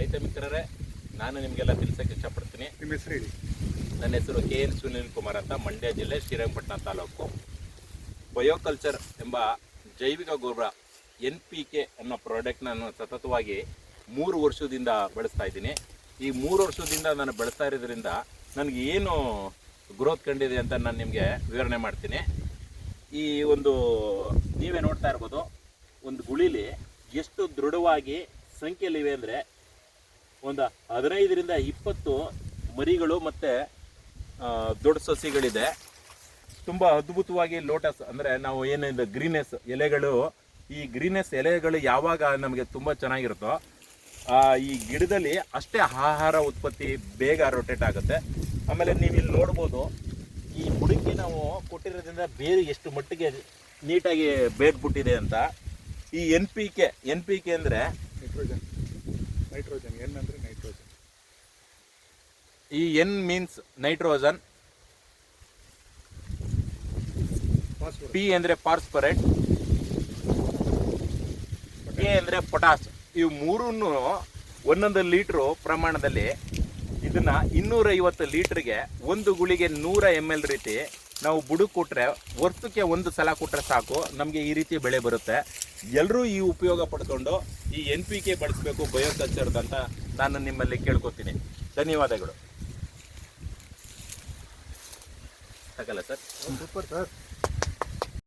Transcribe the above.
ರೈತ ಮಿತ್ರರೇ, ನಾನು ನಿಮಗೆಲ್ಲ ತಿಳಿಸೋಕೆ ಇಷ್ಟಪಡ್ತೀನಿ. ನಿಮ್ಮ ಹೆಸರು ಹೇಳಿ. ನನ್ನ ಹೆಸರು KN ಸುನೀಲ್ ಕುಮಾರ್ ಅಂತ, ಮಂಡ್ಯ ಜಿಲ್ಲೆ ಶ್ರೀರಂಗಪಟ್ಟಣ ತಾಲೂಕು. ಬಯೋಕಲ್ಚರ್ ಎಂಬ ಜೈವಿಕ ಗೊಬ್ಬರ NPK ಅನ್ನೋ ಪ್ರಾಡಕ್ಟ್ ನಾನು ಸತತವಾಗಿ 3 ವರ್ಷದಿಂದ ಬಳಸ್ತಾ ಇದ್ದೀನಿ. ಈ 3 ವರ್ಷದಿಂದ ನಾನು ಬಳಸ್ತಾ ಇರೋದ್ರಿಂದ ನನಗೆ ಏನು ಗ್ರೋತ್ ಕಂಡಿದೆ ಅಂತ ನಾನು ನಿಮಗೆ ವಿವರಣೆ ಮಾಡ್ತೀನಿ. ಈ ಒಂದು ನೀವೇ ನೋಡ್ತಾ ಇರ್ಬೋದು, ಒಂದು ಗುಳಿಲಿ ಎಷ್ಟು ದೃಢವಾಗಿ ಸಂಖ್ಯೆಯಲ್ಲಿವೆ ಅಂದರೆ ಒಂದು 15ರಿಂದ 20 ಮರಿಗಳು ಮತ್ತು ದೊಡ್ಡ ಸಸಿಗಳಿದೆ. ತುಂಬ ಅದ್ಭುತವಾಗಿ ಲೋಟಸ್ ಅಂದರೆ ನಾವು ಏನಿದೆ ಗ್ರೀನೆಸ್ ಎಲೆಗಳು, ಈ ಗ್ರೀನೆಸ್ ಎಲೆಗಳು ಯಾವಾಗ ನಮಗೆ ತುಂಬ ಚೆನ್ನಾಗಿರುತ್ತೋ ಈ ಗಿಡದಲ್ಲಿ ಅಷ್ಟೇ ಆಹಾರ ಉತ್ಪತ್ತಿ ಬೇಗ ರೊಟೇಟ್ ಆಗುತ್ತೆ. ಆಮೇಲೆ ನೀವು ಇಲ್ಲಿ ನೋಡ್ಬೋದು, ಈ ಬುಡಕ್ಕೆ ನಾವು ಕೊಟ್ಟಿರೋದ್ರಿಂದ ಬೇರೆ ಎಷ್ಟು ಮಟ್ಟಿಗೆ ನೀಟಾಗಿ ಬೇರ್ಬಿಟ್ಟಿದೆ ಅಂತ. ಈ NPK ಅಂದರೆ ನೈಟ್ರೋಜನ್ ಎನ್ ಅಂದರೆ ನೈಟ್ರೋಜನ್. ಈ N ಮೀನ್ಸ್ ನೈಟ್ರೋಜನ್, P ಅಂದರೆ ಫಾಸ್ಫರೇಟ್, K ಅಂದರೆ ಪೊಟಾಸ್. ಇವು ಮೂರನ್ನು ಒಂದೊಂದು ಲೀಟ್ರು ಪ್ರಮಾಣದಲ್ಲಿ ಇದನ್ನ 250 ಲೀಟ್ರಿಗೆ ಒಂದು ಗುಳಿಗೆ 100 ml ರೀತಿ ನಾವು ಬುಡಕ್ಕೆ ಕೊಟ್ಟರೆ, ವರ್ಷಕ್ಕೆ ಒಂದು ಸಲ ಕೊಟ್ಟರೆ ಸಾಕು, ನಮಗೆ ಈ ರೀತಿ ಬೆಳೆ ಬರುತ್ತೆ. ಎಲ್ಲರೂ ಈ ಉಪಯೋಗ ಪಡ್ಕೊಂಡು ಈ NPK ಬಳಸಬೇಕು ಬಯೋಕಲ್ಚರ್ದು ಅಂತ ನಾನು ನಿಮ್ಮಲ್ಲಿ ಕೇಳ್ಕೊತೀನಿ. ಧನ್ಯವಾದಗಳು. ಸಾಕಲ್ಲ ಸರ್? Super sir.